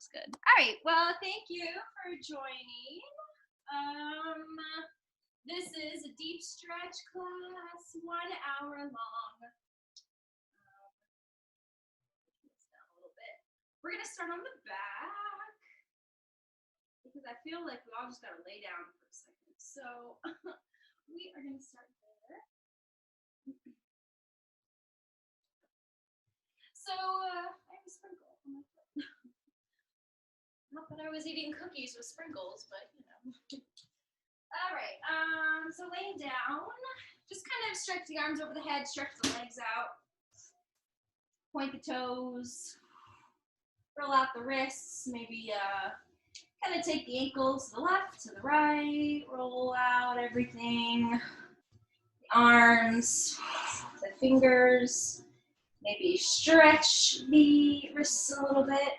looks good. All right, well, thank you for joining. This is a deep stretch class, 1 hour long. Down a little bit. We're gonna start on the back because I feel like we all just gotta lay down for a second. So we are gonna start there. So I have a sprinkle on my foot. Not that I was eating cookies with sprinkles, but you know. All right, so laying down, just kind of stretch the arms over the head, stretch the legs out, point the toes, roll out the wrists, maybe kind of take the ankles to the left, to the right, roll out everything, the arms, the fingers. Maybe stretch the wrists a little bit.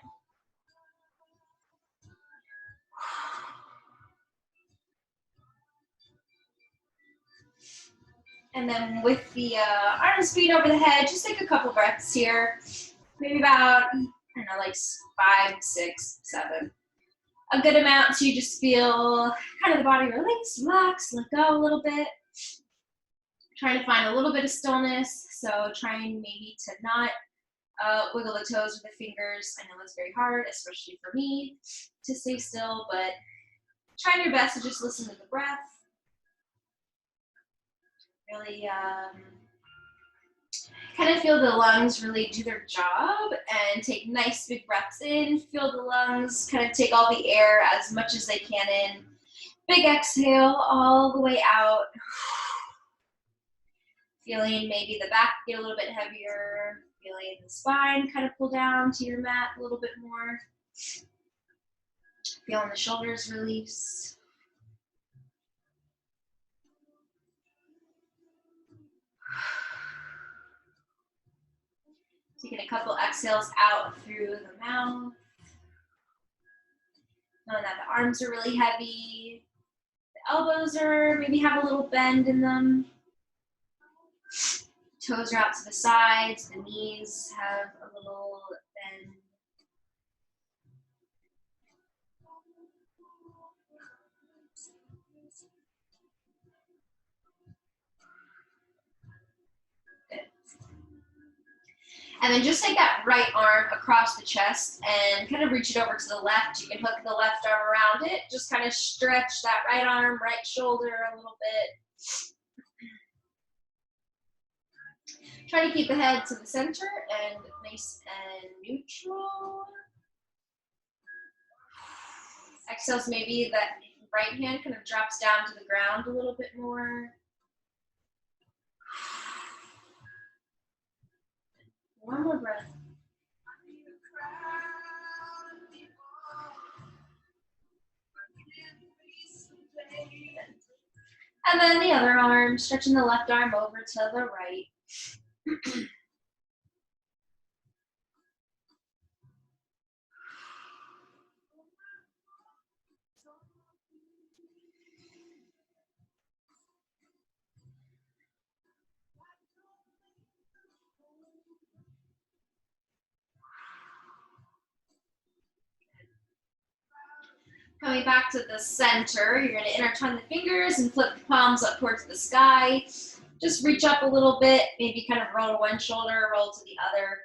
And then with the arms, feet over the head, just take a couple breaths here. Maybe about, I don't know, like 5, 6, 7. A good amount to just feel kind of the body release, relax, let go a little bit. Trying to find a little bit of stillness. So trying maybe to not wiggle the toes with the fingers. I know it's very hard, especially for me, to stay still, but trying your best to just listen to the breath. Really kind of feel the lungs really do their job and take nice big breaths in. Feel the lungs kind of take all the air as much as they can in. Big exhale all the way out. Feeling maybe the back get a little bit heavier. Feeling the spine kind of pull down to your mat a little bit more. Feeling the shoulders release. Taking a couple exhales out through the mouth. Knowing that the arms are really heavy. The elbows are maybe have a little bend in them. Toes are out to the sides. The knees have a little bend. And then just take that right arm across the chest and kind of reach it over to the left. You can hook the left arm around it. Just kind of stretch that right arm, right shoulder a little bit. Try to keep the head to the center and nice and neutral. Exhales, maybe that right hand kind of drops down to the ground a little bit more. One more breath. And then the other arm, stretching the left arm over to the right. Coming back to the center, you're going to intertwine the fingers and flip the palms up towards the sky. Just reach up a little bit, maybe kind of roll to one shoulder, roll to the other.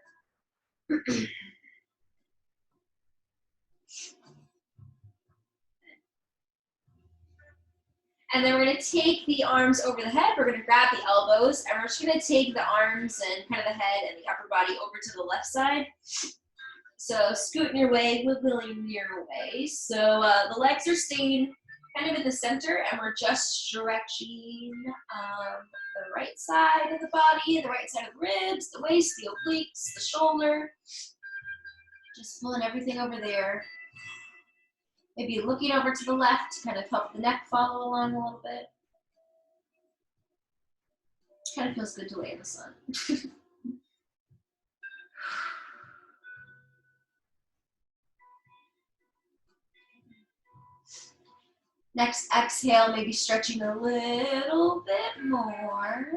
And then we're going to take the arms over the head. We're going to grab the elbows, and we're just going to take the arms and kind of the head and the upper body over to the left side. So scooting your way, wiggling your way. So the legs are staying kind of in the center, and we're just stretching the right side of the body, the right side of the ribs, the waist, the obliques, the shoulder. Just pulling everything over there. Maybe looking over to the left to kind of help the neck follow along a little bit. Kind of feels good to lay in the sun. Next exhale, maybe stretching a little bit more.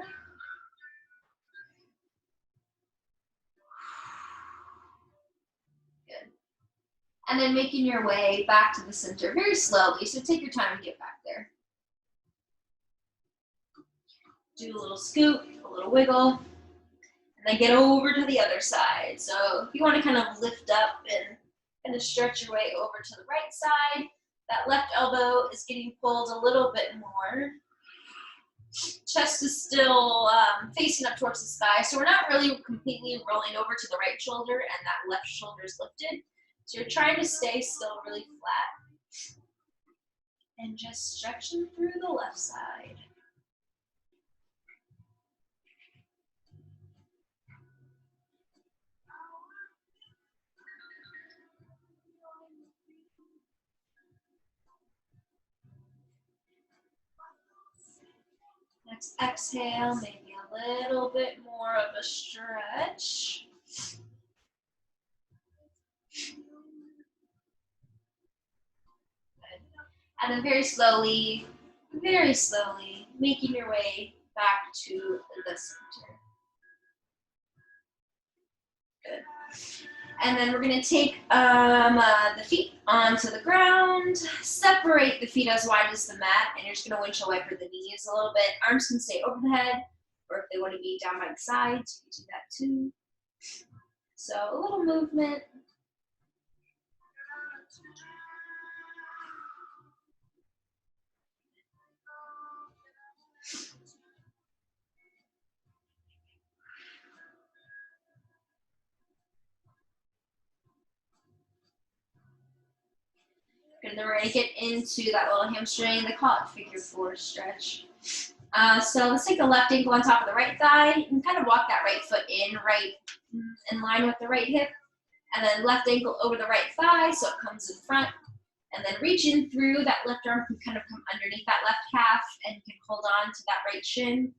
Good. And then making your way back to the center very slowly. So take your time to get back there. Do a little scoot, a little wiggle, and then get over to the other side. So if you want to kind of lift up and kind of stretch your way over to the right side, that left elbow is getting pulled a little bit more. Chest is still facing up towards the sky, so we're not really completely rolling over to the right shoulder, and that left shoulder is lifted. So you're trying to stay still really flat. And just stretching through the left side. Next exhale, maybe a little bit more of a stretch. Good. And then very slowly, making your way back to the center. Good. And then we're going to take the feet onto the ground, separate the feet as wide as the mat, and you're just going to windshield wiper the knees a little bit. Arms can stay over the head, or if they want to be down by the sides, you can do that too. So a little movement. And then we're going to get into that little hamstring. They call it figure 4 stretch. So let's take the left ankle on top of the right thigh and kind of walk that right foot in line with the right hip. And then left ankle over the right thigh so it comes in front. And then reaching through, that left arm can kind of come underneath that left calf and you can hold on to that right shin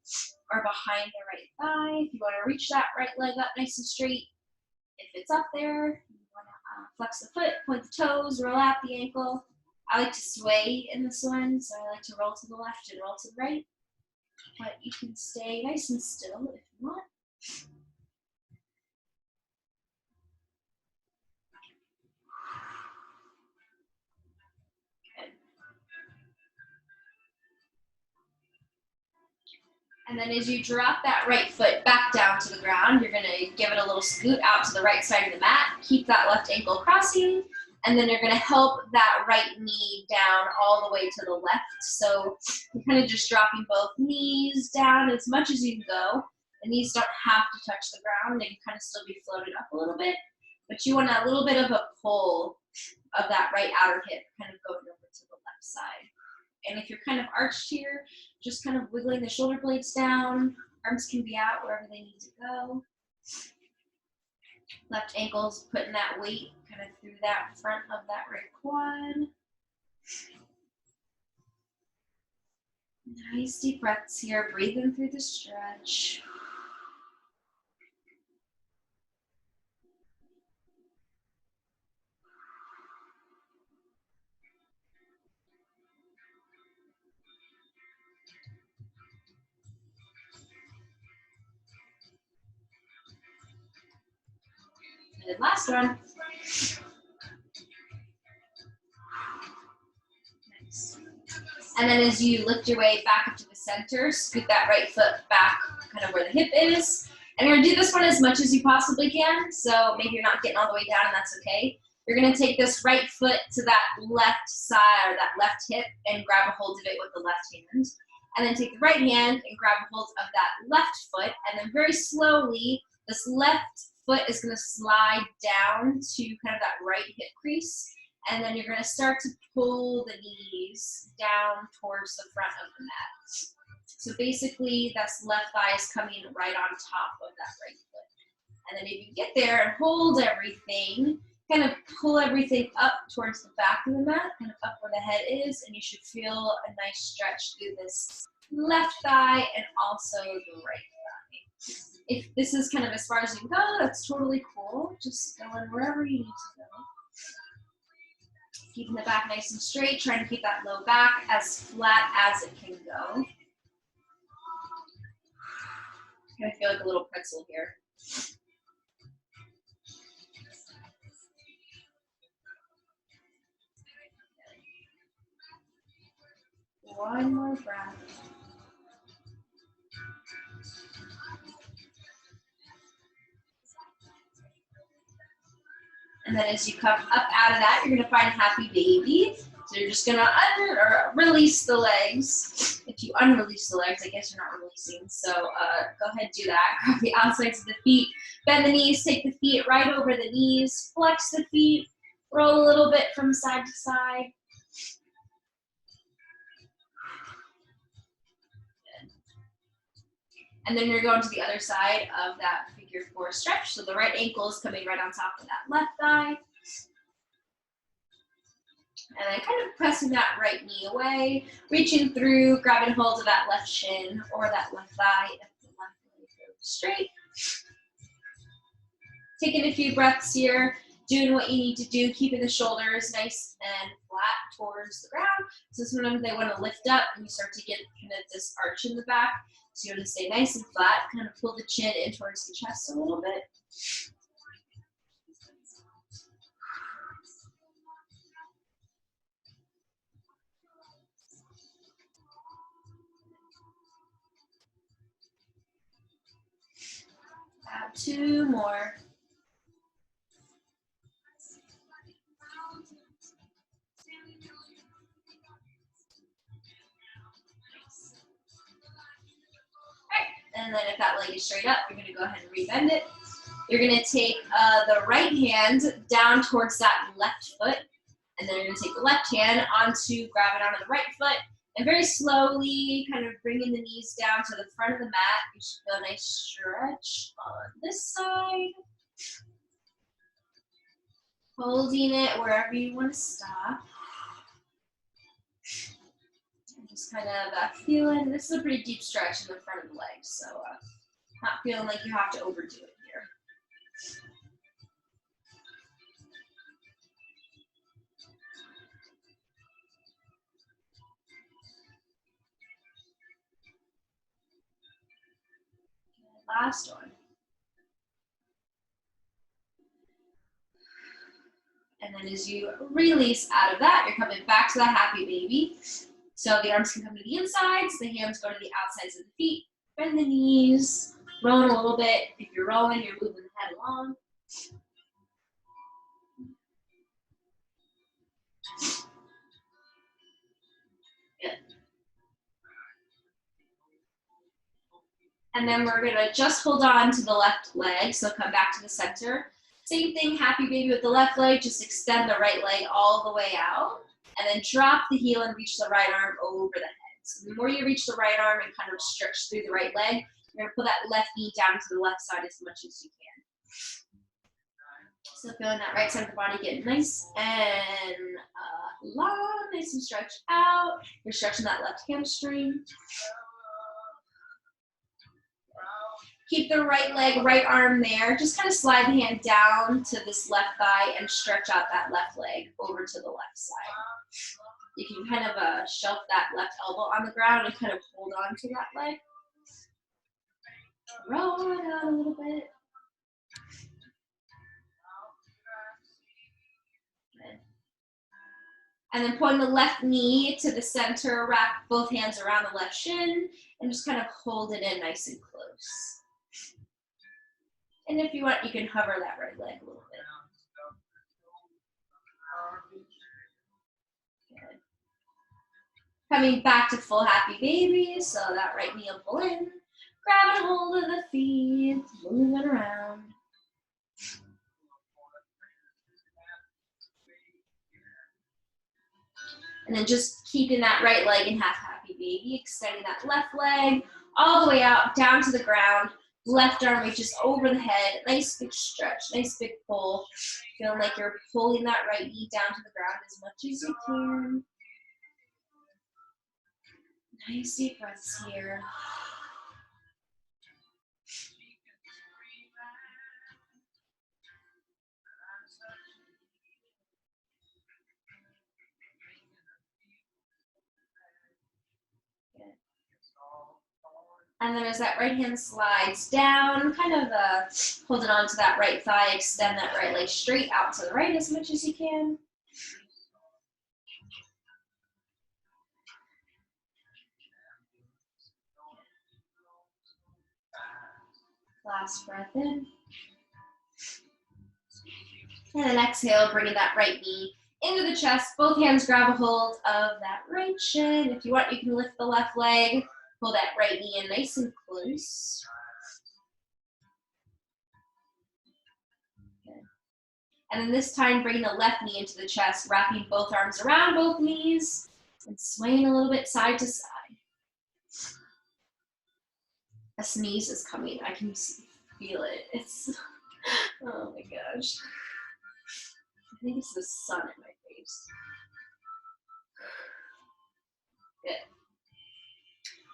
or behind the right thigh. If you want to reach that right leg up nice and straight, if it's up there, flex the foot, point the toes, roll out the ankle. I like to sway in this one, so I like to roll to the left and roll to the right. But you can stay nice and still if you want. Good. And then as you drop that right foot back down to the ground, you're going to give it a little scoot out to the right side of the mat. Keep that left ankle crossing. And then you're going to help that right knee down all the way to the left. So you're kind of just dropping both knees down as much as you can go. The knees don't have to touch the ground. They can kind of still be floated up a little bit. But you want a little bit of a pull of that right outer hip kind of going over to the left side. And if you're kind of arched here, just kind of wiggling the shoulder blades down. Arms can be out wherever they need to go. Left ankle's putting that weight kind of through that front of that right quad. Nice deep breaths here, breathing through the stretch. And last one. Nice. And then as you lift your way back up to the center, scoot that right foot back kind of where the hip is. And you're going to do this one as much as you possibly can. So maybe you're not getting all the way down and that's okay. You're going to take this right foot to that left side or that left hip and grab a hold of it with the left hand. And then take the right hand and grab a hold of that left foot. And then very slowly, this left foot is going to slide down to kind of that right hip crease. And then you're going to start to pull the knees down towards the front of the mat. So basically, that's left thigh is coming right on top of that right foot. And then if you get there and hold everything, kind of pull everything up towards the back of the mat, kind of up where the head is, and you should feel a nice stretch through this left thigh and also the right thigh. If this is kind of as far as you can go, that's totally cool. Just going wherever you need to go. Keeping the back nice and straight, trying to keep that low back as flat as it can go. Kind of feel like a little pretzel here. One more breath. And then as you come up out of that, you're gonna find a happy baby. So you're just gonna release the legs. If you unrelease the legs, I guess you're not releasing. So go ahead, do that. Grab the outsides of the feet, bend the knees, take the feet right over the knees, flex the feet, roll a little bit from side to side. Good. And then you're going to the other side of that figure four stretch. So the right ankle is coming right on top of that left thigh. And then kind of pressing that right knee away, reaching through, grabbing hold of that left shin or that left thigh if the left leg goes straight. Taking a few breaths here, doing what you need to do, keeping the shoulders nice and flat towards the ground. So sometimes they want to lift up and you start to get kind of this arch in the back. So you want to stay nice and flat, kind of pull the chin in towards the chest a little bit. Two more. And then if that leg is straight up, you're going to go ahead and rebend it. You're going to take the right hand down towards that left foot. And then you're going to take the left hand grab it onto the right foot. And very slowly kind of bringing the knees down to the front of the mat. You should feel a nice stretch on this side. Holding it wherever you want to stop. Just kind of feeling, this is a pretty deep stretch in the front of the legs, so not feeling like you have to overdo it here. Last one. And then as you release out of that, you're coming back to that happy baby. So the arms can come to the insides, the hands go to the outsides of the feet, bend the knees, rolling a little bit. If you're rolling, you're moving the head along. Good. And then we're gonna just hold on to the left leg, so come back to the center. Same thing, happy baby with the left leg, just extend the right leg all the way out, and then drop the heel and reach the right arm over the head. So the more you reach the right arm and kind of stretch through the right leg, you're gonna pull that left knee down to the left side as much as you can. So feeling that right side of the body get nice and long, nice and stretched out. You're stretching that left hamstring. Keep the right leg, right arm there. Just kind of slide the hand down to this left thigh and stretch out that left leg over to the left side. You can kind of shelf that left elbow on the ground and kind of hold on to that leg. Roll it out a little bit. Good. And then point the left knee to the center, wrap both hands around the left shin, and just kind of hold it in nice and close. And if you want, you can hover that right leg a little bit. Good. Coming back to full happy baby, so that right knee will pull in, grabbing hold of the feet, moving around. And then just keeping that right leg in half happy baby, extending that left leg all the way out, down to the ground. Left arm reaches over the head, nice big stretch, nice big pull. Feeling like you're pulling that right knee down to the ground as much as you can. Nice deep breaths here. And then as that right hand slides down, kind of holding on to that right thigh, extend that right leg straight out to the right as much as you can. Last breath in. And then exhale, bringing that right knee into the chest. Both hands grab a hold of that right shin. If you want, you can lift the left leg. Pull that right knee in nice and close. Good. And then this time, bring the left knee into the chest, wrapping both arms around both knees and swaying a little bit side to side. A sneeze is coming. I can feel it. It's, oh my gosh. I think it's the sun in my face. Good.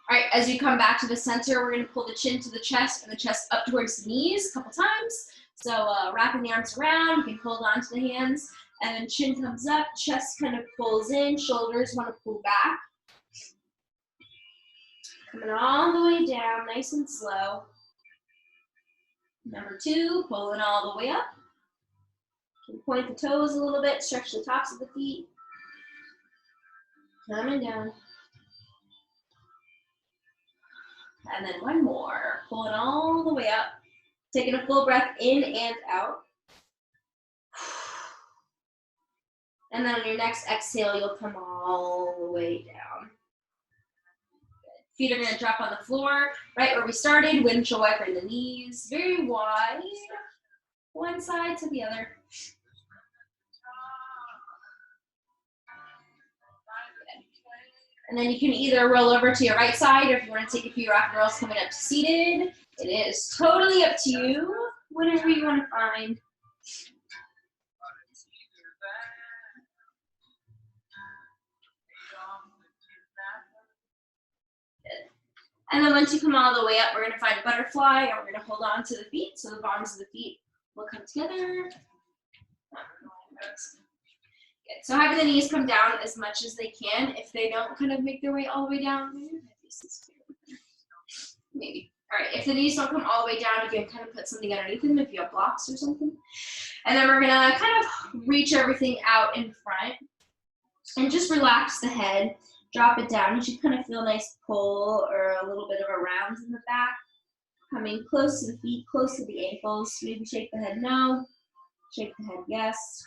All right, as you come back to the center, we're gonna pull the chin to the chest and the chest up towards the knees a couple times. So wrapping the arms around, you can hold on to the hands, and then chin comes up, chest kind of pulls in, shoulders wanna pull back. Coming all the way down, nice and slow. Number 2, pulling all the way up. You can point the toes a little bit, stretch the tops of the feet. Coming down. And then one more, pulling all the way up. Taking a full breath in and out. And then on your next exhale, you'll come all the way down. Good. Feet are gonna drop on the floor, right where we started, windshield wiper in the knees, very wide, one side to the other. And then you can either roll over to your right side, or if you want to take a few rock and rolls coming up to seated, it is totally up to you, whatever you want to find. Good. And then once you come all the way up, we're going to find a butterfly, and we're going to hold on to the feet, so the bottoms of the feet will come together. Good. So having the knees come down as much as they can. If they don't kind of make their way all the way down, maybe. All right, if the knees don't come all the way down, you can kind of put something underneath them if you have blocks or something. And then we're gonna kind of reach everything out in front and just relax the head, drop it down. You should kind of feel a nice pull or a little bit of a round in the back. Coming close to the feet, close to the ankles. Maybe shake the head no, shake the head yes.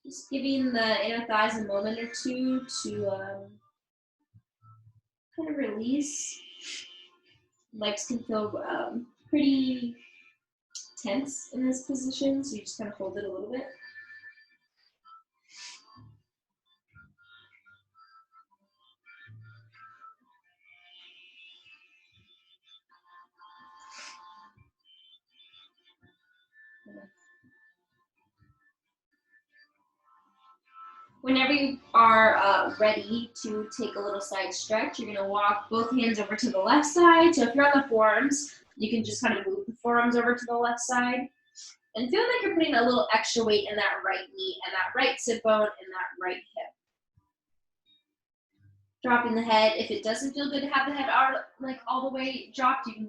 Just giving the inner thighs a moment or two to kind of release. Legs can feel pretty tense in this position, so you just kind of hold it a little bit. Whenever you are ready to take a little side stretch, you're gonna walk both hands over to the left side. So if you're on the forearms, you can just kind of move the forearms over to the left side. And feel like you're putting a little extra weight in that right knee and that right sit bone and that right hip. Dropping the head. If it doesn't feel good to have the head all the way dropped, you can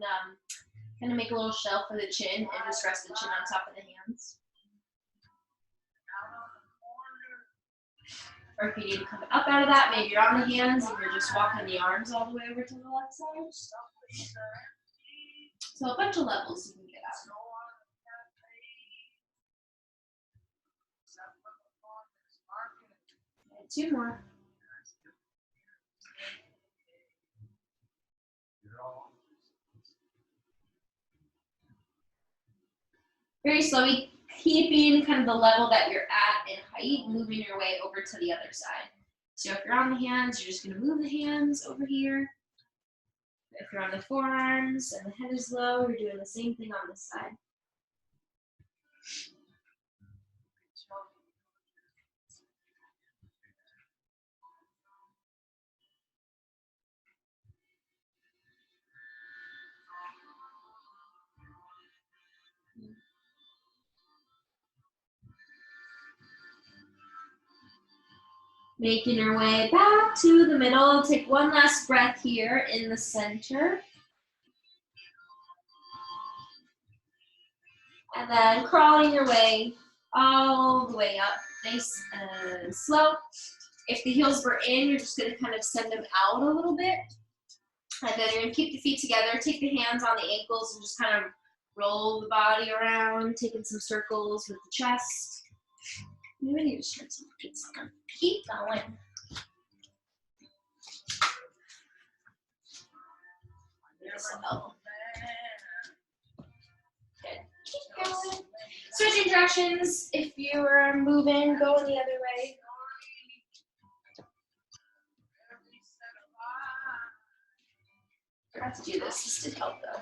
kind of make a little shelf for the chin and just rest the chin on top of the hands. Or if you need to come up out of that, maybe you're on the hands and you're just walking the arms all the way over to the left side. So a bunch of levels you can get out. And 2 more. Very slowly, keeping kind of the level that you're at in height, moving your way over to the other side. So if you're on the hands, you're just gonna move the hands over here. If you're on the forearms and the head is low, you're doing the same thing on this side. Making your way back to the middle. Take one last breath here in the center. And then crawling your way all the way up, nice and slow. If the heels were in, you're just gonna kind of send them out a little bit. And then you're gonna keep the feet together, take the hands on the ankles and just kind of roll the body around, taking some circles with the chest. Maybe you just stretch some feet. Keep going. So, good. Keep going. Switching directions. If you're moving, go the other way. I forgot to do this. This did help though.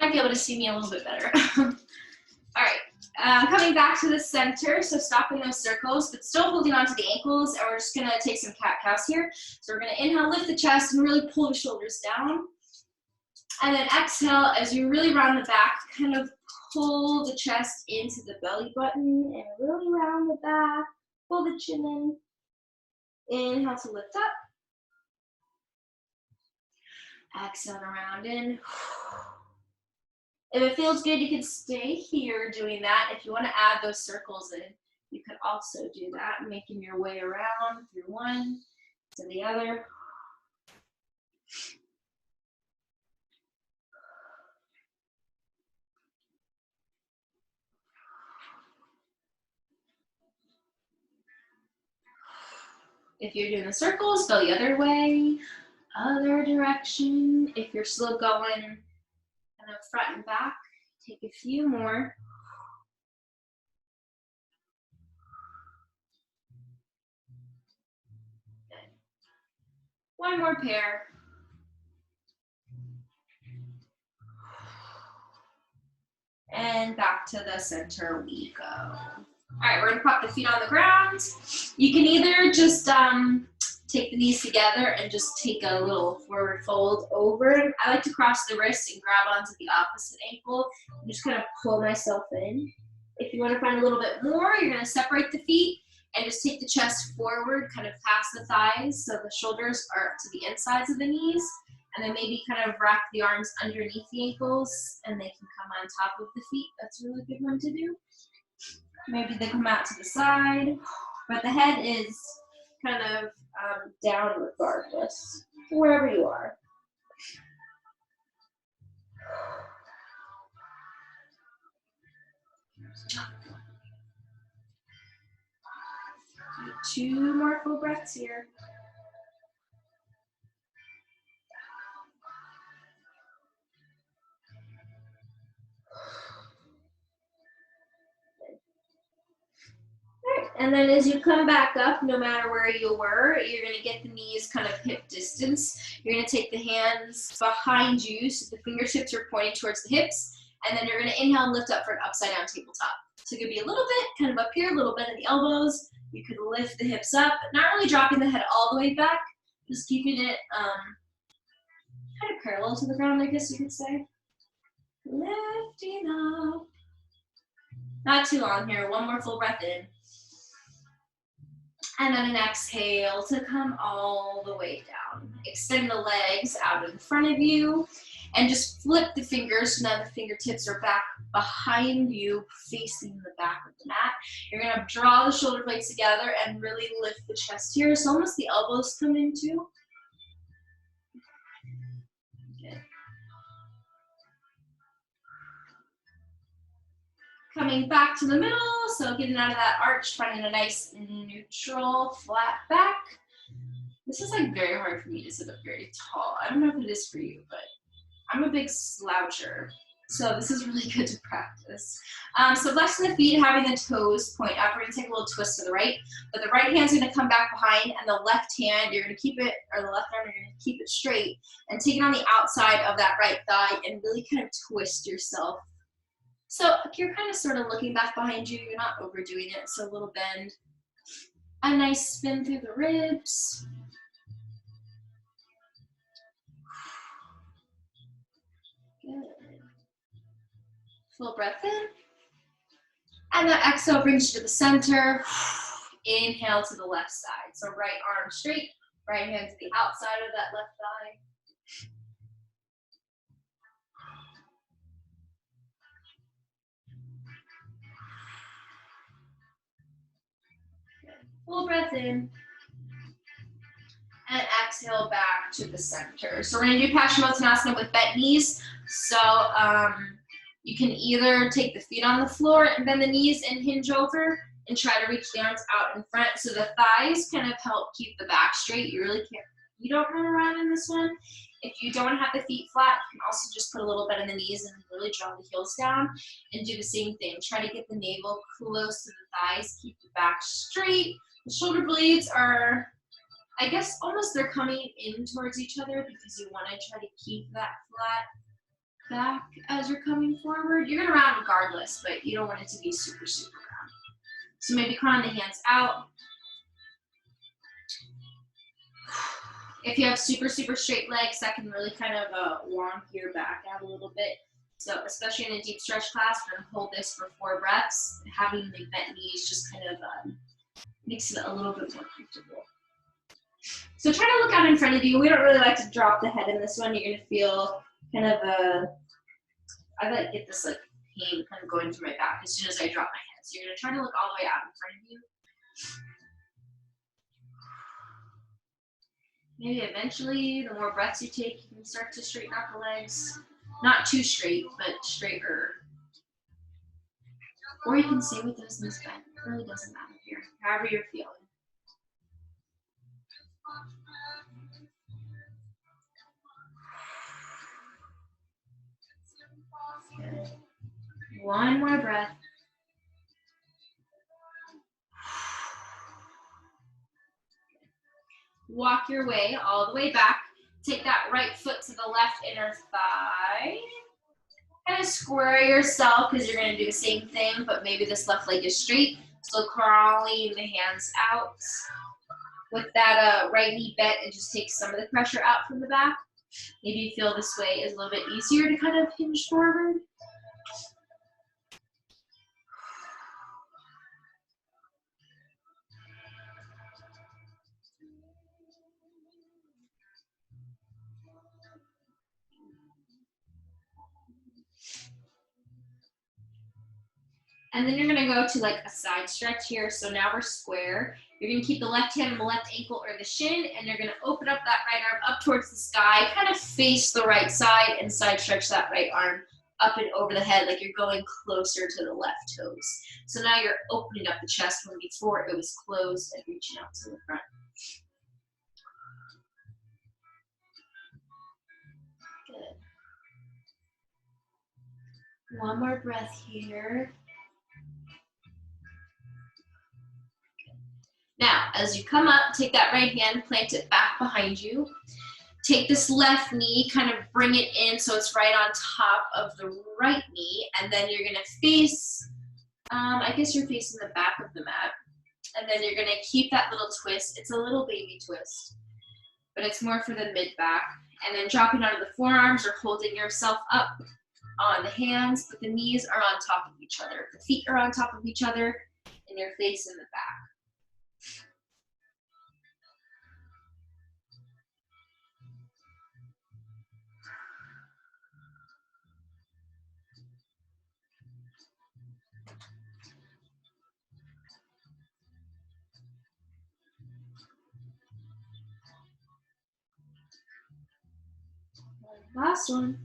Might be able to see me a little bit better. All right, coming back to the center, so stopping those circles, but still holding onto the ankles, and we're just gonna take some cat-cows here. So we're gonna inhale, lift the chest, and really pull the shoulders down. And then exhale, as you really round the back, kind of pull the chest into the belly button, and really round the back, pull the chin in. Inhale to lift up. Exhale to round in. If it feels good, you can stay here doing that. If you want to add those circles in, you could also do that, making your way around through one to the other. If you're doing the circles, go the other way, other direction. If you're still going kind of front and back, take a few more. Good. One more pair. And back to the center we go. All right, we're gonna pop the feet on the ground. You can either just take the knees together and just take a little forward fold over. I like to cross the wrists and grab onto the opposite ankle and just kind of pull myself in. If you want to find a little bit more, you're going to separate the feet and just take the chest forward, kind of past the thighs, so the shoulders are to the insides of the knees, and then maybe kind of wrap the arms underneath the ankles and they can come on top of the feet. That's a really good one to do. Maybe they come out to the side, but the head is kind of down regardless, wherever you are. Do 2 more full breaths here. And then as you come back up, no matter where you were, you're going to get the knees kind of hip distance. You're going to take the hands behind you, so the fingertips are pointing towards the hips, and then you're going to inhale and lift up for an upside down tabletop. So it could be a little bit kind of up here, a little bit in the elbows. You could lift the hips up, not really dropping the head all the way back, just keeping it kind of parallel to the ground, I guess you could say. Lifting up. Not too long here, one more full breath in. And then an exhale to come all the way down. Extend the legs out in front of you and just flip the fingers so now the fingertips are back behind you, facing the back of the mat. You're gonna draw the shoulder blades together and really lift the chest here. So almost the elbows come in too. Good. Coming back to the middle, so getting out of that arch, finding a nice neutral flat back. This is like very hard for me to sit up very tall. I don't know if it is for you, but I'm a big sloucher. So this is really good to practice. So flexing the feet, having the toes point up. We're gonna take a little twist to the right, but the right hand's gonna come back behind, and the left hand, you're gonna keep it, or the left arm, you're gonna keep it straight, and take it on the outside of that right thigh, and really kind of twist yourself. So you're kind of sort of looking back behind you, you're not overdoing it, so a little bend. A nice spin through the ribs. Good. Full breath in. And the exhale brings you to the center. Inhale to the left side. So right arm straight, right hand to the outside of that left thigh. Full breath in. And exhale back to the center. So we're gonna do Paschimottanasana with bent knees. So you can either take the feet on the floor and bend the knees and hinge over and try to reach the arms out in front. So the thighs kind of help keep the back straight. You really can't, you don't run around in this one. If you don't have the feet flat, you can also just put a little bit in the knees and really draw the heels down and do the same thing. Try to get the navel close to the thighs, keep the back straight. The shoulder blades are, I guess, almost they're coming in towards each other because you want to try to keep that flat back as you're coming forward. You're gonna round regardless, but you don't want it to be super, super round. So maybe crawling the hands out. If you have super, super straight legs, that can really kind of wonk your back out a little bit. So especially in a deep stretch class, we're gonna hold this for 4 breaths. Having the bent knees just kind of makes it a little bit more comfortable. So try to look out in front of you. We don't really like to drop the head in this one. You're gonna feel kind of I like get this like pain kind of going through my back as soon as I drop my head. So you're gonna try to look all the way out in front of you. Maybe eventually, the more breaths you take, you can start to straighten out the legs. Not too straight, but straighter. Or you can stay with those knees bent. It really doesn't matter here, however you're feeling. Good. One more breath. Walk your way all the way back. Take that right foot to the left inner thigh. Kind of square yourself because you're going to do the same thing, but maybe this left leg is straight. So crawling the hands out. With that right knee bent, and just take some of the pressure out from the back. Maybe you feel this way is a little bit easier to kind of hinge forward. And then you're gonna go to like a side stretch here. So now we're square. You're gonna keep the left hand on the left ankle or the shin, and you're gonna open up that right arm up towards the sky, kind of face the right side and side stretch that right arm up and over the head like you're going closer to the left toes. So now you're opening up the chest when before it was closed and reaching out to the front. Good. One more breath here. Now, as you come up, take that right hand, plant it back behind you. Take this left knee, kind of bring it in so it's right on top of the right knee, and then you're gonna face, I guess you're facing the back of the mat, and then you're gonna keep that little twist. It's a little baby twist, but it's more for the mid-back, and then dropping onto the forearms or holding yourself up on the hands, but the knees are on top of each other. The feet are on top of each other, and your face in the back. Last one.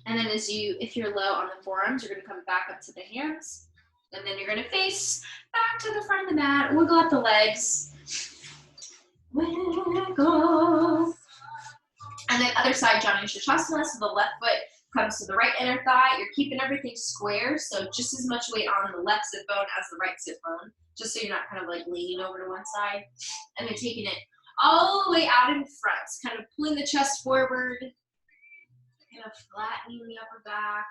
And then if you're low on the forearms, you're gonna come back up to the hands. And then you're gonna face back to the front of the mat, wiggle out the legs. Wiggle. And then other side, Janu Shirshasana, so the left foot comes to the right inner thigh. You're keeping everything square, so just as much weight on the left sit bone as the right sit bone, just so you're not kind of like leaning over to one side. And then taking it all the way out in front, kind of pulling the chest forward, kind of flattening the upper back.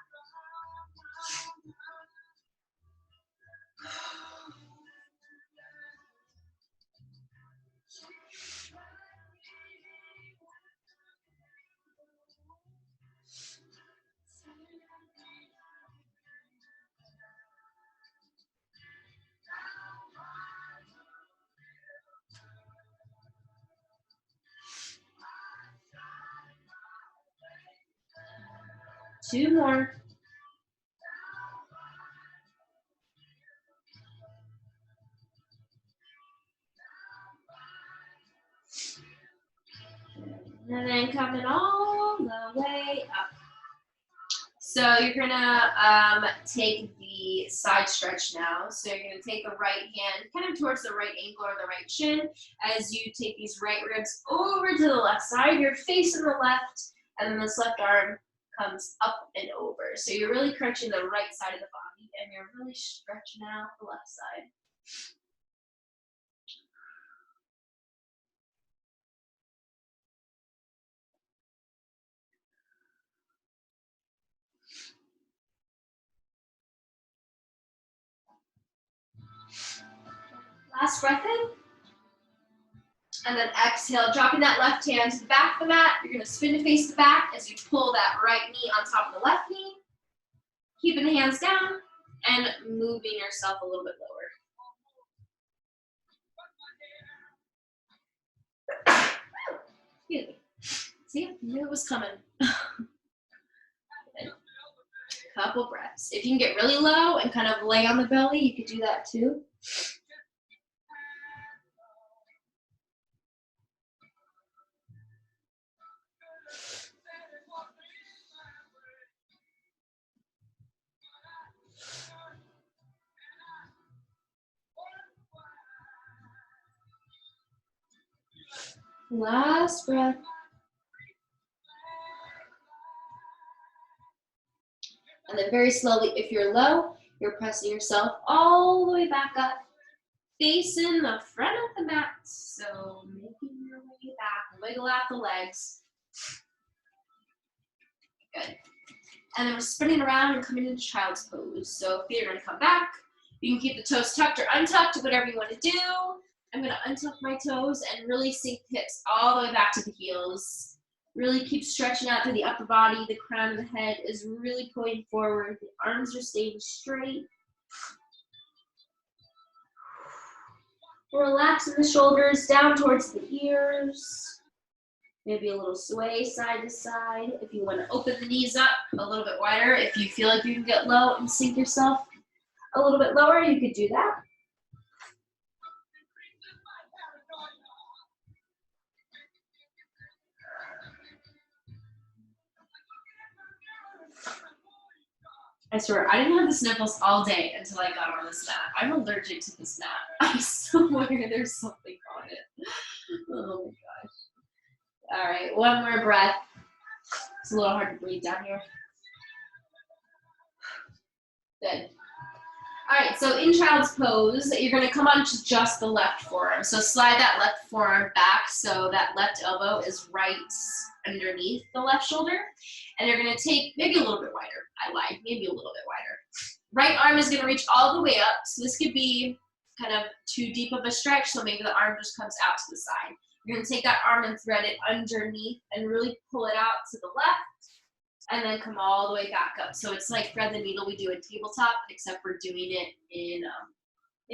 Two more. And then coming all the way up. So you're gonna take the side stretch now. So you're gonna take the right hand kind of towards the right ankle or the right shin as you take these right ribs over to the left side. You're facing the left, and then this left arm comes up and over. So you're really crunching the right side of the body, and you're really stretching out the left side. Last breath in. And then exhale, dropping that left hand to the back of the mat. You're gonna spin to face the back as you pull that right knee on top of the left knee. Keeping the hands down and moving yourself a little bit lower. Excuse me. See, I knew it was coming. Couple breaths. If you can get really low and kind of lay on the belly, you could do that too. Last breath. And then very slowly, if you're low, you're pressing yourself all the way back up, facing the front of the mat. So making your way back, wiggle out the legs. Good. And then we're spinning around and coming into child's pose. So feet are gonna come back. You can keep the toes tucked or untucked, whatever you want to do. I'm gonna untuck my toes and really sink the hips all the way back to the heels. Really keep stretching out through the upper body. The crown of the head is really pointing forward. The arms are staying straight. Relaxing the shoulders down towards the ears. Maybe a little sway side to side. If you want to open the knees up a little bit wider, if you feel like you can get low and sink yourself a little bit lower, you could do that. I swear, I didn't have the sniffles all day until I got on this mat. I'm allergic to this mat. I swear there's something on it. Oh my gosh. All right, one more breath. It's a little hard to breathe down here. Good. All right, so in child's pose, you're gonna come onto just the left forearm. So slide that left forearm back so that left elbow is right underneath the left shoulder. And you're gonna take maybe a little bit wider. I lied, maybe a little bit wider. Right arm is gonna reach all the way up. So this could be kind of too deep of a stretch, so maybe the arm just comes out to the side. You're gonna take that arm and thread it underneath and really pull it out to the left, and then come all the way back up. So it's like thread the needle we do in tabletop, except we're doing it in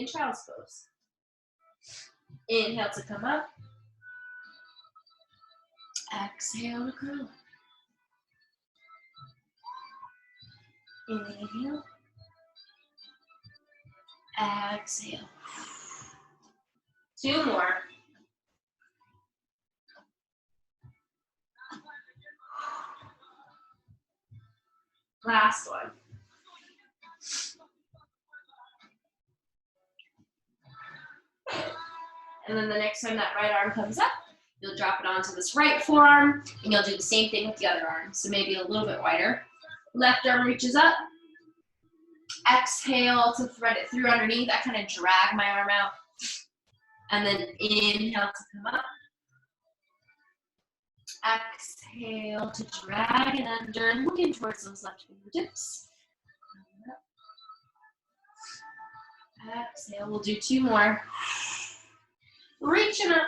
child's pose. Inhale to come up. Exhale to curl. Inhale. Exhale. Two more. Last one. And then the next time that right arm comes up, you'll drop it onto this right forearm, and you'll do the same thing with the other arm. So maybe a little bit wider. Left arm reaches up. Exhale to thread it through underneath. I kind of drag my arm out. And then inhale to come up. Exhale to drag it under, looking towards those left fingertips. Exhale, we'll do two more. Reaching up,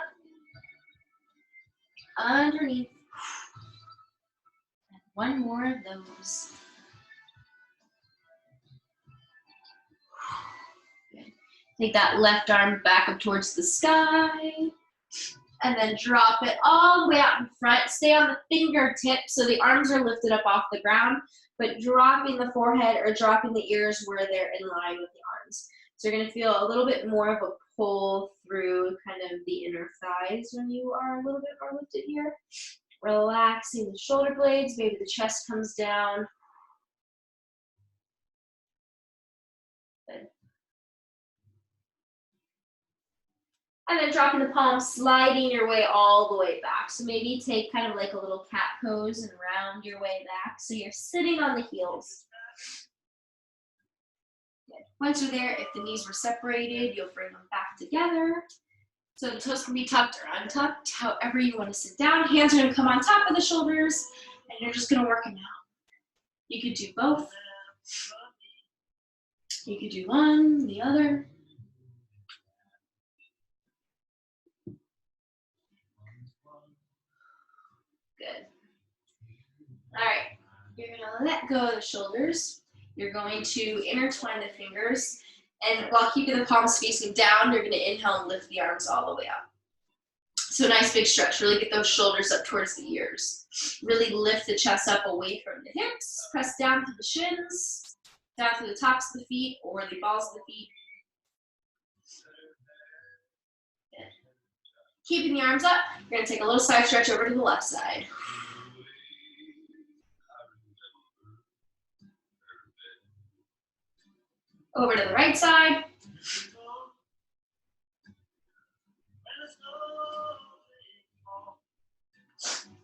underneath. And one more of those. Good. Take that left arm back up towards the sky. And then drop it all the way out in front. Stay on the fingertips so the arms are lifted up off the ground, but dropping the forehead or dropping the ears where they're in line with the arms. So you're going to feel a little bit more of a pull through kind of the inner thighs when you are a little bit more lifted here. Relaxing the shoulder blades, maybe the chest comes down. Good. And then dropping the palms, sliding your way all the way back. So maybe take kind of like a little cat pose and round your way back. So you're sitting on the heels. Good. Once you're there, if the knees were separated, you'll bring them back together. So the toes can be tucked or untucked, however you want to sit down. Hands are going to come on top of the shoulders, and you're just going to work them out. You could do both. You could do one, the other. Good. All right, you're going to let go of the shoulders. You're going to intertwine the fingers, and while keeping the palms facing down, you're going to inhale and lift the arms all the way up. So nice big stretch, really get those shoulders up towards the ears. Really lift the chest up away from the hips, press down through the shins, down through the tops of the feet or the balls of the feet. Good. Keeping the arms up, you're gonna take a little side stretch over to the left side. Over to the right side.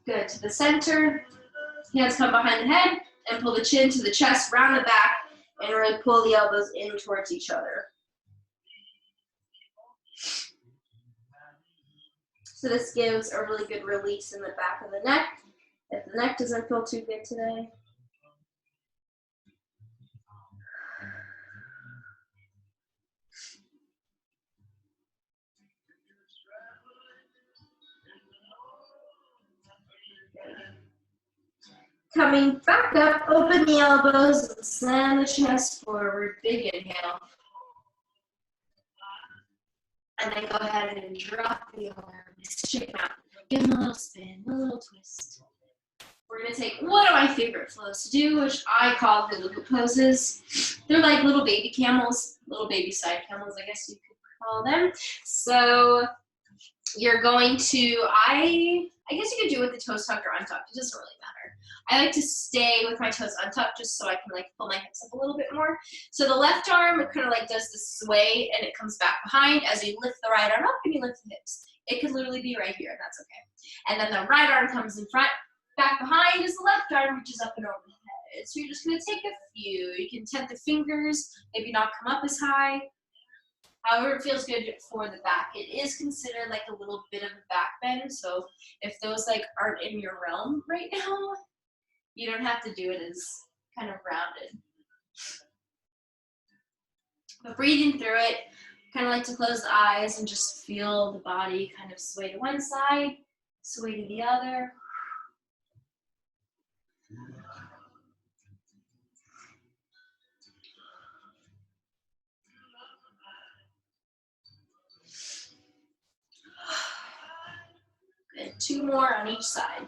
Good, to the center. Hands come behind the head and pull the chin to the chest, round the back, and really pull the elbows in towards each other. So this gives a really good release in the back of the neck. If the neck doesn't feel too good today. Coming back up, open the elbows, and slam the chest forward, big inhale. And then go ahead and drop the arms, shake them out. Give them a little spin, a little twist. We're gonna take one of my favorite flows to do, which I call hula hoop poses. They're like little baby camels, little baby side camels, I guess you could call them. So you're going to, I guess you could do it with the toes tucked or untucked, it doesn't really matter. I like to stay with my toes untucked just so I can like pull my hips up a little bit more. So the left arm, it kind of like does this sway and it comes back behind as you lift the right arm up and you lift the hips. It could literally be right here, and that's okay. And then the right arm comes in front, back behind is the left arm, reaches up and over the head. So you're just gonna take a few. You can tent the fingers, maybe not come up as high. However it feels good for the back. It is considered like a little bit of a back bend, so if those like aren't in your realm right now, you don't have to do it as kind of rounded. But breathing through it, kind of like to close the eyes and just feel the body kind of sway to one side, sway to the other. Good, 2 more on each side.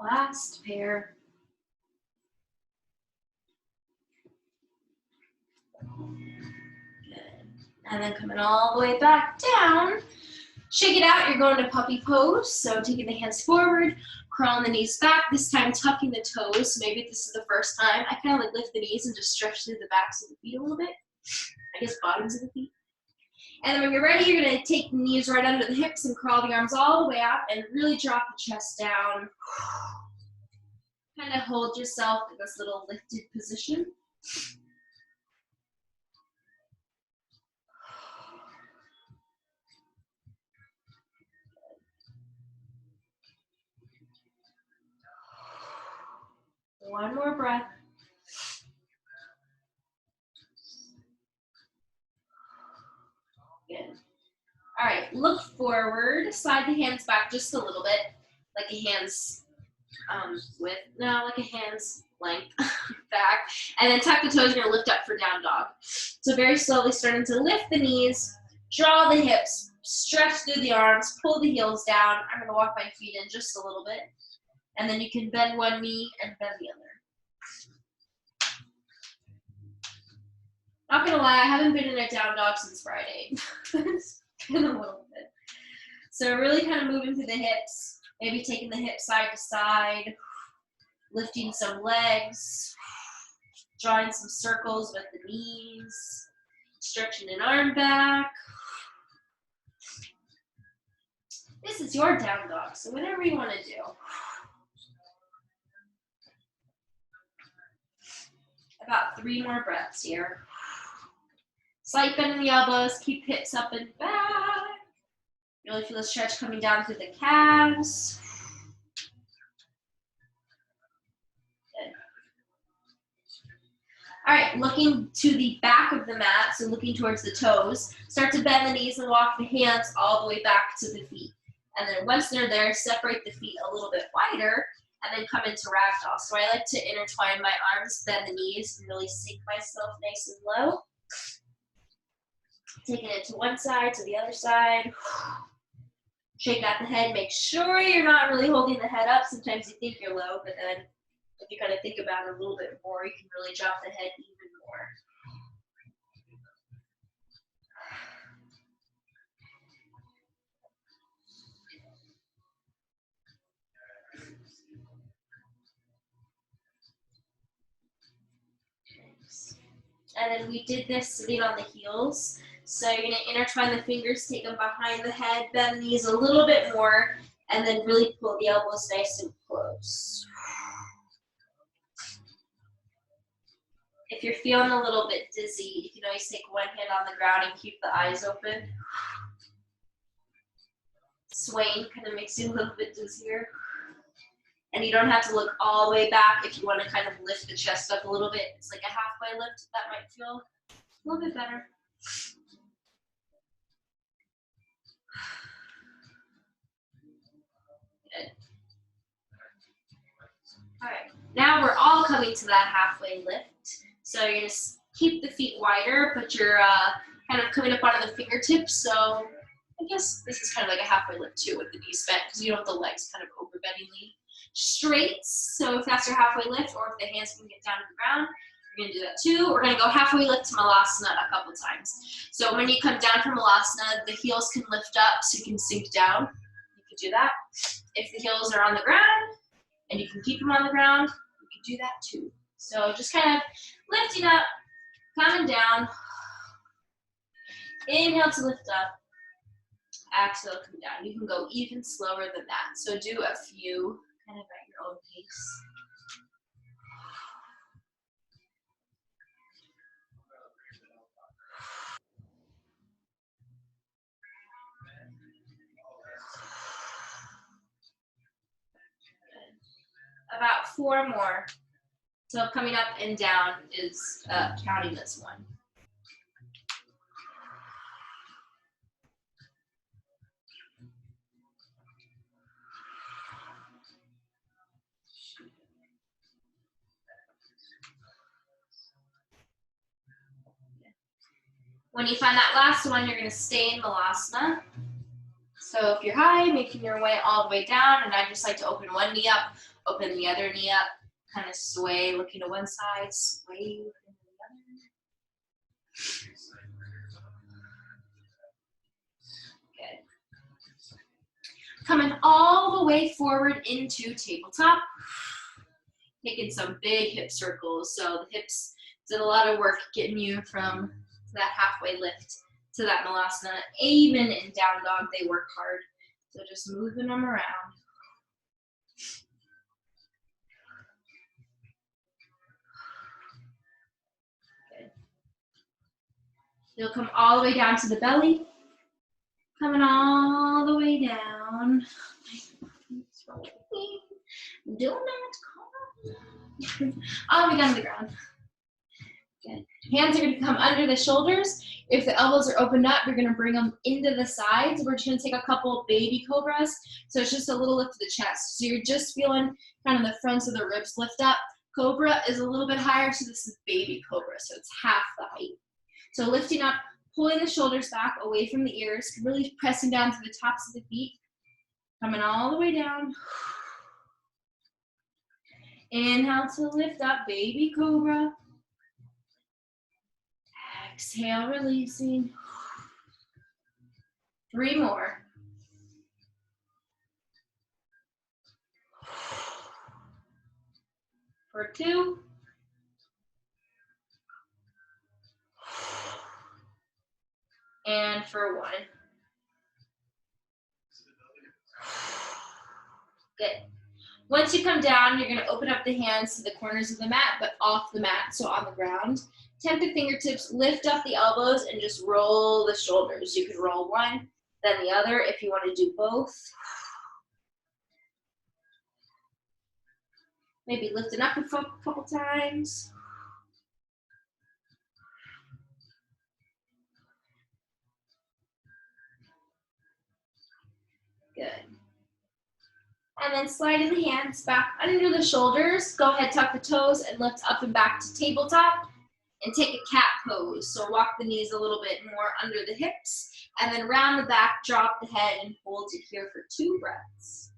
Last pair. Good. And then coming all the way back down. Shake it out, you're going to puppy pose. So taking the hands forward, crawling the knees back, this time tucking the toes. So maybe this is the first time. I kind of like lift the knees and just stretch through the backs of the feet a little bit. I guess bottoms of the feet. And then when you're ready, you're gonna take the knees right under the hips and crawl the arms all the way up and really drop the chest down. Kind of hold yourself in this little lifted position. One more breath. Good. All right, look forward, slide the hands back just a little bit, like a hand's like a hand's length back, and then tuck the toes. You're gonna lift up for down dog. So very slowly starting to lift the knees, draw the hips, stretch through the arms, pull the heels down. I'm gonna walk my feet in just a little bit, and then you can bend one knee and bend the other. Not gonna lie, I haven't been in a down dog since Friday. It's been a little bit. So really kind of moving through the hips, maybe taking the hips side to side, lifting some legs, drawing some circles with the knees, stretching an arm back. This is your down dog, so whatever you want to do. About 3 more breaths here. Slight bend in the elbows, keep hips up and back. Really feel the stretch coming down through the calves. Good. All right, looking to the back of the mat, so looking towards the toes. Start to bend the knees and walk the hands all the way back to the feet. And then once they're there, separate the feet a little bit wider and then come into ragdoll. So I like to intertwine my arms, bend the knees, and really sink myself nice and low. Taking it to one side, to the other side. Shake out the head. Make sure you're not really holding the head up. Sometimes you think you're low, but then if you kind of think about it a little bit more, you can really drop the head even more. And then we did this sitting on the heels. So you're gonna intertwine the fingers, take them behind the head, bend the knees a little bit more, and then really pull the elbows nice and close. If you're feeling a little bit dizzy, you can always take one hand on the ground and keep the eyes open. Swaying kind of makes you a little bit dizzier. And you don't have to look all the way back if you want to kind of lift the chest up a little bit. It's like a halfway lift. That might feel a little bit better. Good. All right, now we're all coming to that halfway lift. So you're going to keep the feet wider, but you're kind of coming up onto the fingertips. So I guess this is kind of like a halfway lift too with the knees bent because you don't have the legs kind of overbendingly straight. So if that's your halfway lift, or if the hands can get down to the ground, you're going to do that too. We're going to go halfway lift to Malasana a couple times. So when you come down from Malasana, the heels can lift up so you can sink down. You can do that. If the heels are on the ground and you can keep them on the ground, you can do that too. So just kind of lifting up, coming down. Inhale to lift up. Exhale, come down. You can go even slower than that. So do a few kind of at your own pace. About 4 more. So coming up and down is counting this one. When you find that last one, you're going to stay in Malasana. So if you're high, making your way all the way down, and I just like to open one knee up, open the other knee up, kind of sway, looking to one side, sway looking to the other. Good. Coming all the way forward into tabletop. Taking some big hip circles. So the hips did a lot of work getting you from that halfway lift to that Malasana. Even in down dog, they work hard. So just moving them around. Good. You'll come all the way down to the belly. Coming all the way down. Do not call. All the way down to the ground. Good. Hands are going to come under the shoulders. If the elbows are opened up, you're going to bring them into the sides. We're just going to take a couple baby cobras. So it's just a little lift of the chest. So you're just feeling kind of the fronts of the ribs lift up. Cobra is a little bit higher, so this is baby cobra. So it's half the height. So lifting up, pulling the shoulders back away from the ears, really pressing down to the tops of the feet. Coming all the way down. Inhale to lift up, baby cobra. exhale, releasing. 3 more. For 2. And for 1. Good. Once you come down, you're going to open up the hands to the corners of the mat, but off the mat, so on the ground. Tap the fingertips, lift up the elbows, and just roll the shoulders. You can roll one, then the other if you want to do both. Maybe lifting up a couple times. Good. And then sliding the hands back under the shoulders. Go ahead, tuck the toes, and lift up and back to tabletop. And take a cat pose. So walk the knees a little bit more under the hips. And then round the back, drop the head, and hold it here for 2 breaths.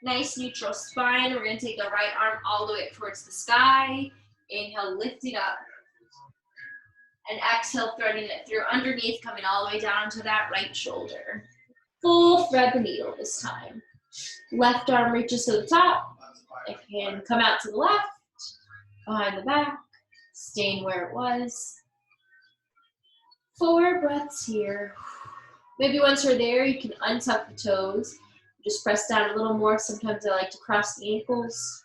Nice neutral spine. We're going to take the right arm all the way towards the sky. Inhale, lifting up. And exhale, threading it through underneath, coming all the way down to that right shoulder. Full thread the needle this time. Left arm reaches to the top. It can come out to the left, behind the back, staying where it was. 4 breaths here. Maybe once you're there, you can untuck the toes. Just press down a little more. Sometimes I like to cross the ankles.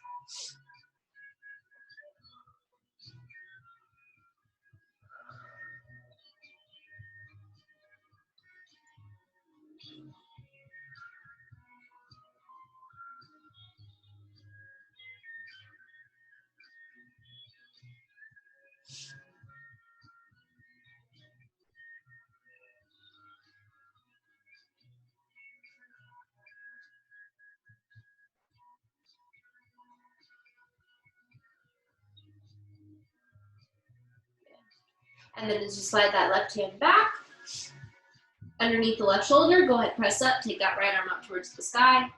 And then as you slide that left hand back, underneath the left shoulder, go ahead, press up, take that right arm up towards the sky.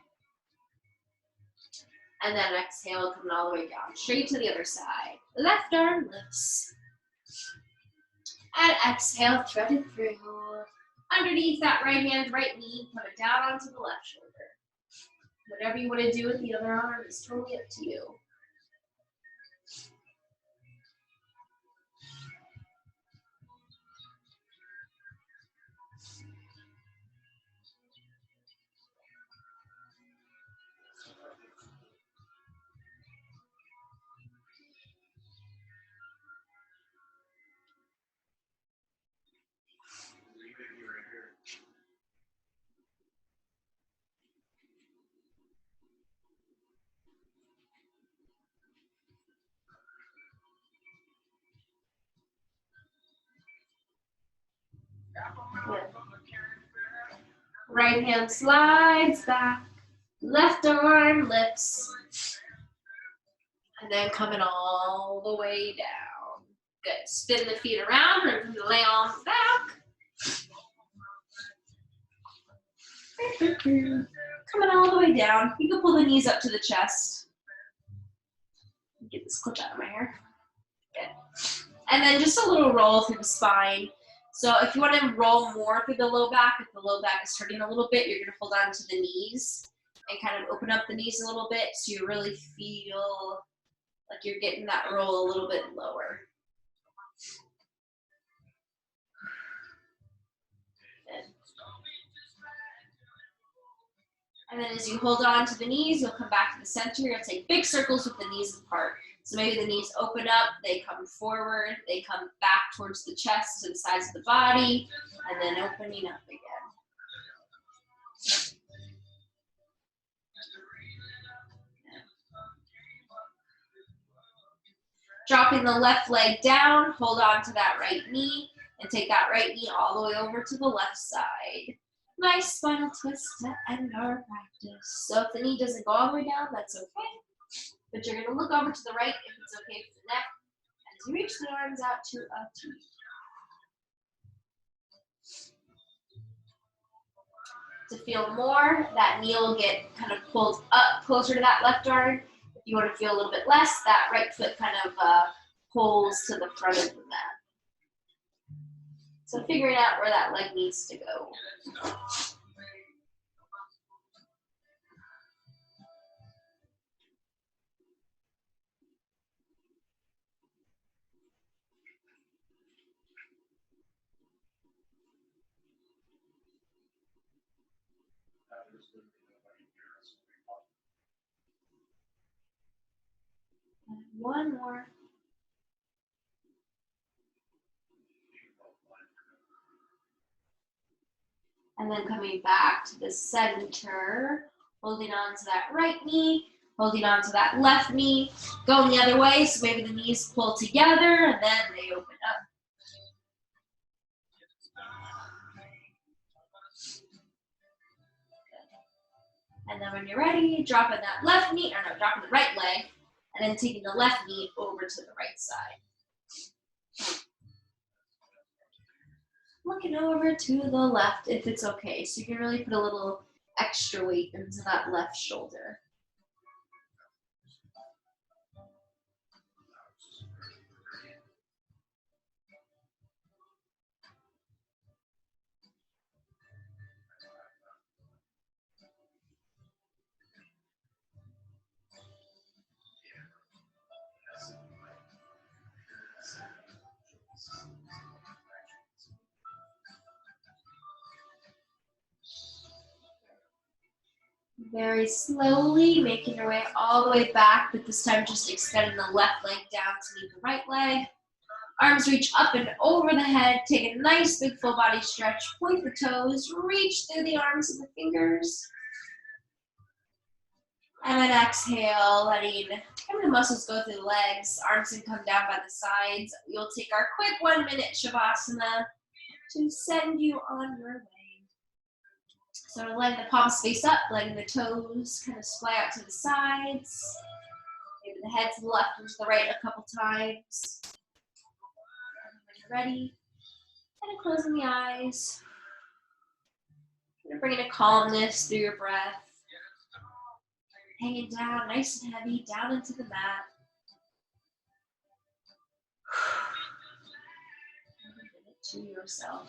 And then exhale, coming all the way down, straight to the other side. Left arm lifts. And exhale, thread it through. Underneath that right hand, right knee, put it down onto the left shoulder. Whatever you want to do with the other arm is totally up to you. Right hand slides back, left arm lifts, and then coming all the way down. Good. Spin the feet around, and lay on the back. Coming all the way down. You can pull the knees up to the chest. Get this clip out of my hair. Good. And then just a little roll through the spine. So if you want to roll more through the low back, if the low back is hurting a little bit, you're going to hold on to the knees and kind of open up the knees a little bit so you really feel like you're getting that roll a little bit lower. Good. And then as you hold on to the knees, you'll come back to the center. You'll take big circles with the knees apart. So maybe the knees open up, they come forward, they come back towards the chest to the sides of the body, and then opening up again. Dropping the left leg down, hold on to that right knee, and take that right knee all the way over to the left side. Nice spinal twist to end our practice. So if the knee doesn't go all the way down, that's okay. But you're going to look over to the right if it's okay for the neck as you reach the arms out to a T. To feel more, that knee will get kind of pulled up closer to that left arm. If you want to feel a little bit less, that right foot kind of pulls to the front of the mat. So figuring out where that leg needs to go. And one more. And then coming back to the center, holding on to that right knee, holding on to that left knee, going the other way, so maybe the knees pull together and then they open up. And then when you're ready, dropping that left knee, or no, dropping the right leg, and then taking the left knee over to the right side. Looking over to the left if it's okay. So you can really put a little extra weight into that left shoulder. Very slowly making your way all the way back, but this time just extending the left leg down to meet the right leg. Arms reach up and over the head. Take a nice big full body stretch. Point the toes. Reach through the arms and the fingers. And then exhale, letting the muscles go through the legs. Arms can come down by the sides. We'll take our quick 1 minute Shavasana to send you on your way. So letting the palms face up, letting the toes kind of splay out to the sides. Maybe the head to the left and to the right a couple times. And when you're ready, kind of closing the eyes. Kind of bringing a calmness through your breath. Hanging down nice and heavy, down into the mat. To yourself.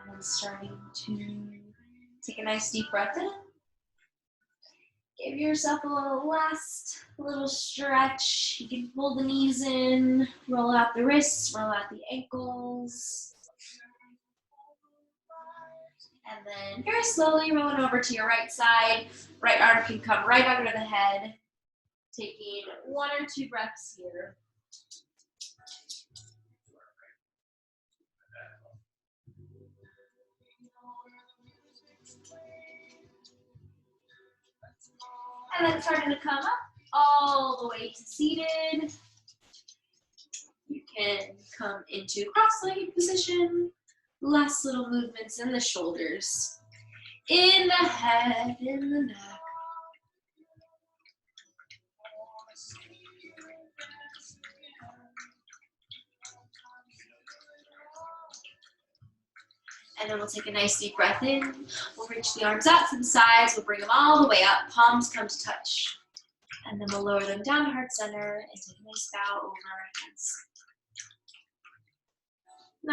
And then starting to take a nice deep breath in. Give yourself a last little stretch. You can pull the knees in, roll out the wrists, roll out the ankles. And then very slowly rolling over to your right side. Right arm can come right under the head. Taking 1 or 2 breaths here. And then starting to come up all the way to seated. You can come into cross-legged position. Last little movements in the shoulders, in the head, in the neck. And then we'll take a nice deep breath in. We'll reach the arms out to the sides. We'll bring them all the way up. Palms come to touch. And then we'll lower them down to heart center and take a nice bow over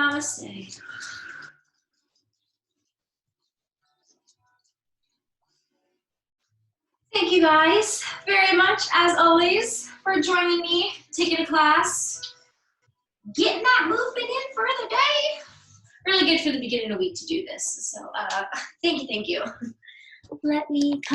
our hands. Namaste. Thank you guys very much, as always, for joining me, taking a class, getting that movement in for the day. Really good for the beginning of the week to do this. So thank you. Let me come.